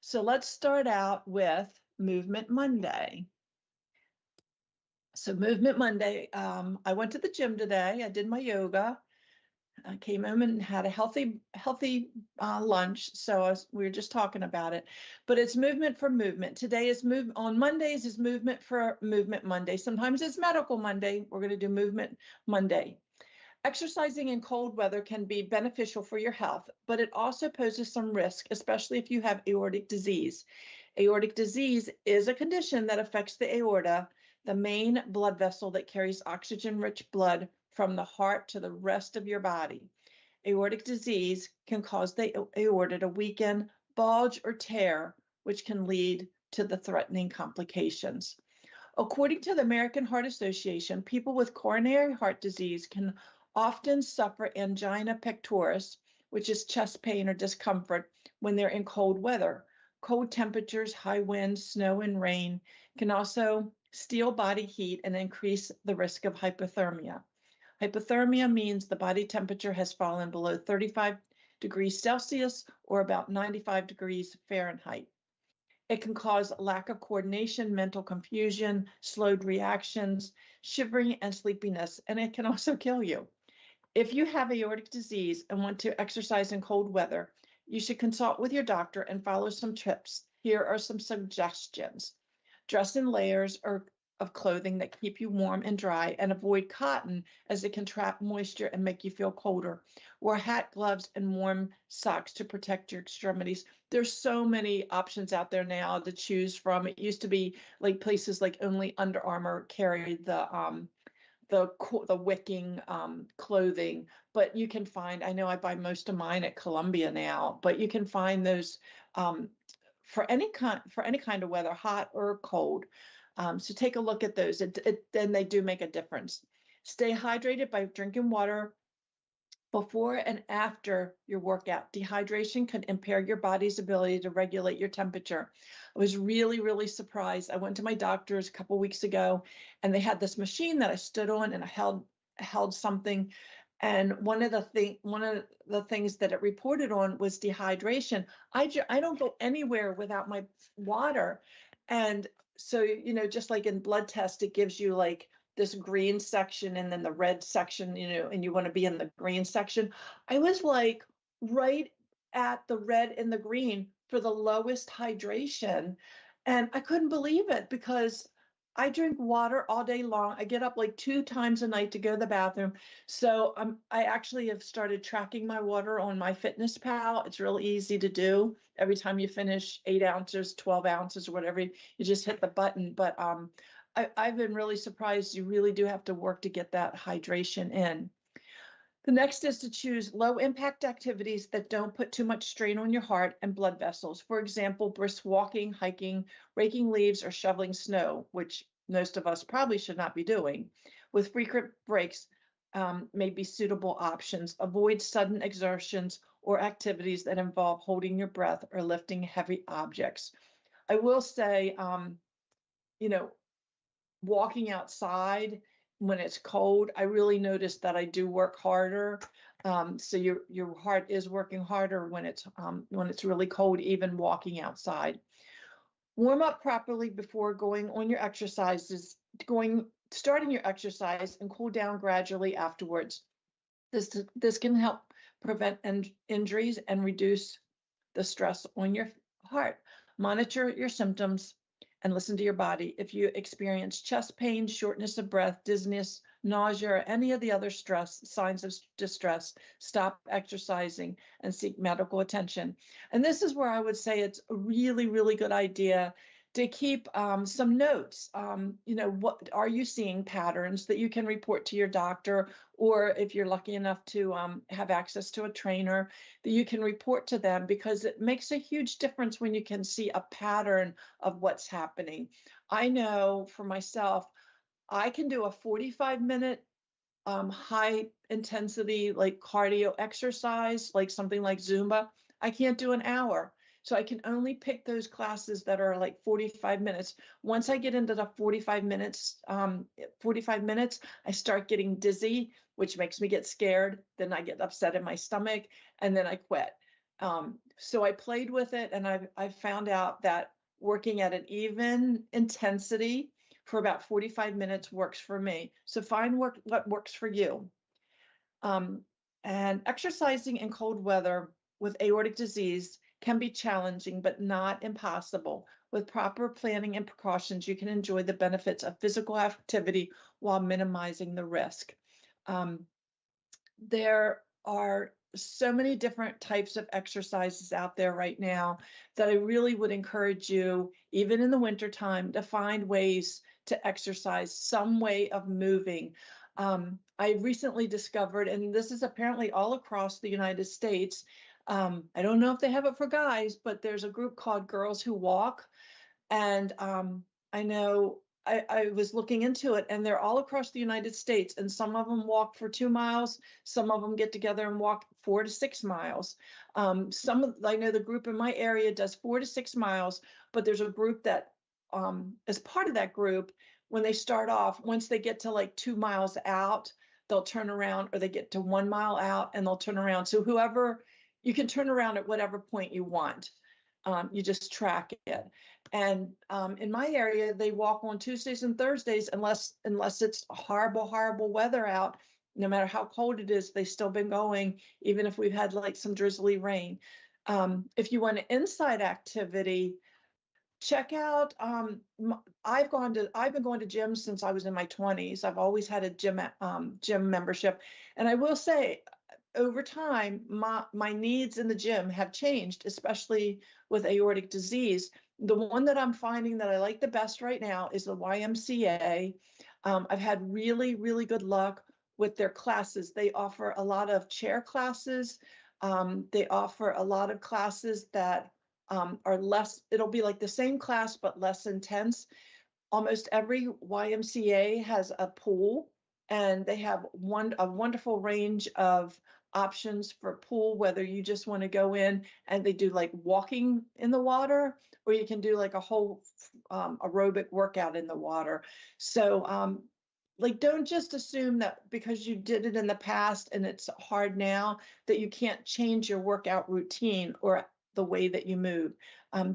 So let's start out with Movement Monday. So Movement Monday, I went to the gym today. I did my yoga. I came home and had a healthy lunch. So we were just talking about it, but it's movement for movement. Today is on Mondays is movement for Movement Monday. Sometimes it's Medical Monday. We're going to do Movement Monday. Exercising in cold weather can be beneficial for your health, but it also poses some risk, especially if you have aortic disease. Aortic disease is a condition that affects the aorta, the main blood vessel that carries oxygen-rich blood from the heart to the rest of your body. Aortic disease can cause the aorta to weaken, bulge, or tear, which can lead to the threatening complications. According to the American Heart Association, people with coronary heart disease can often suffer angina pectoris, which is chest pain or discomfort, when they're in cold weather. Cold temperatures, high winds, snow, and rain can also steal body heat and increase the risk of hypothermia. Hypothermia means the body temperature has fallen below 35 degrees Celsius or about 95 degrees Fahrenheit. It can cause lack of coordination, mental confusion, slowed reactions, shivering, and sleepiness, and it can also kill you. If you have aortic disease and want to exercise in cold weather, you should consult with your doctor and follow some tips. Here are some suggestions. Dress in layers of clothing that keep you warm and dry, and avoid cotton as it can trap moisture and make you feel colder. Wear hat, gloves, and warm socks to protect your extremities. There's so many options out there now to choose from. It used to be like places like only Under Armour carried the wicking clothing, but you can find, I know I buy most of mine at Columbia now, but you can find those for any kind of weather, hot or cold. So take a look at those. Then they do make a difference. Stay hydrated by drinking water before and after your workout. Dehydration can impair your body's ability to regulate your temperature. I was really, really surprised. I went to my doctor's a couple weeks ago, and they had this machine that I stood on, and I held something. And one of the things that it reported on was dehydration. I don't go anywhere without my water. And so, just like in blood test, it gives you like this green section and then the red section, and you want to be in the green section. I was like right at the red and the green for the lowest hydration. And I couldn't believe it because I drink water all day long. I get up like 2 times a night to go to the bathroom. So I actually have started tracking my water on my Fitness Pal. It's really easy to do. Every time you finish 8 ounces, 12 ounces, or whatever, you just hit the button. But I've been really surprised. You really do have to work to get that hydration in. The next is to choose low impact activities that don't put too much strain on your heart and blood vessels. For example, brisk walking, hiking, raking leaves, or shoveling snow, which most of us probably should not be doing. With frequent breaks may be suitable options. Avoid sudden exertions or activities that involve holding your breath or lifting heavy objects. I will say, walking outside when it's cold, I really noticed that I do work harder. So your heart is working harder when it's really cold, even walking outside. Warm up properly before going on your exercises, starting your exercise, and cool down gradually afterwards. This can help prevent injuries and reduce the stress on your heart. Monitor your symptoms and listen to your body. If you experience chest pain, shortness of breath, dizziness, nausea, or any of the other signs of distress, stop exercising and seek medical attention. And this is where I would say it's a really, really good idea to keep some notes. What are you seeing patterns that you can report to your doctor, or if you're lucky enough to have access to a trainer, that you can report to them, because it makes a huge difference when you can see a pattern of what's happening. I know for myself, I can do a 45-minute high intensity like cardio exercise, like something like Zumba. I can't do an hour. So I can only pick those classes that are like 45 minutes. Once I get into the 45 minutes, I start getting dizzy, which makes me get scared. Then I get upset in my stomach, and then I quit. So I played with it, and I've found out that working at an even intensity for about 45 minutes works for me. So find what works for you. And exercising in cold weather with aortic disease can be challenging, but not impossible. With proper planning and precautions, you can enjoy the benefits of physical activity while minimizing the risk. There are so many different types of exercises out there right now that I really would encourage you, even in the wintertime, to find ways to exercise, some way of moving. I recently discovered, and this is apparently all across the United States, I don't know if they have it for guys, but there's a group called Girls Who Walk. And I know I was looking into it, and they're all across the United States, and some of them walk for 2 miles. Some of them get together and walk 4 to 6 miles. I know the group in my area does 4 to 6 miles, but there's a group that as part of that group, when they start off, once they get to like 2 miles out, they'll turn around, or they get to 1 mile out and they'll turn around. So whoever, you can turn around at whatever point you want. You just track it. And in my area, they walk on Tuesdays and Thursdays, unless it's horrible, horrible weather out. No matter how cold it is, they've still been going, even if we've had like some drizzly rain. If you want an inside activity, check out. I've been going to gyms since I was in my 20s. I've always had a gym membership, and I will say, over time, my needs in the gym have changed, especially with aortic disease. The one that I'm finding that I like the best right now is the YMCA. I've had really, really good luck with their classes. They offer a lot of chair classes. They offer a lot of classes that are less, it'll be like the same class, but less intense. Almost every YMCA has a pool, and they have a wonderful range of options for pool, whether you just want to go in and they do like walking in the water, or you can do like a whole aerobic workout in the water. So like, don't just assume that because you did it in the past and it's hard now that you can't change your workout routine or the way that you move.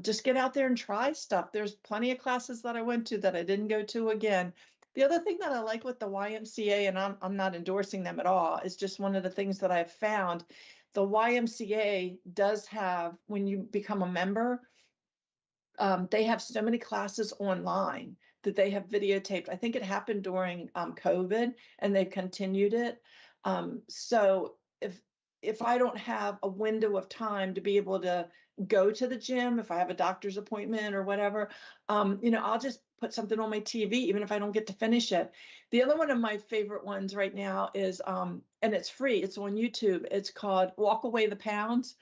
Just get out there and try stuff. There's plenty of classes that I went to that I didn't go to again. The other thing that I like with the YMCA, and I'm not endorsing them at all, is just one of the things that I've found. The YMCA does have, when you become a member, they have so many classes online that they have videotaped. I think it happened during COVID, and they've continued it. So if I don't have a window of time to be able to go to the gym, if I have a doctor's appointment or whatever, I'll just put something on my TV, even if I don't get to finish it. The other one of my favorite ones right now is, and it's free, it's on YouTube. It's called Walk Away the Pounds.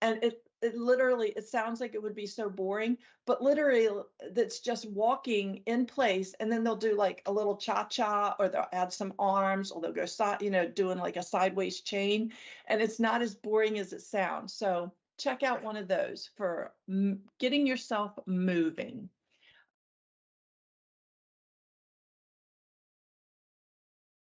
And it literally, it sounds like it would be so boring, but literally it's just walking in place, and then they'll do like a little cha-cha, or they'll add some arms, or they'll go doing like a sideways chain, and it's not as boring as it sounds. So check out one of those for getting yourself moving.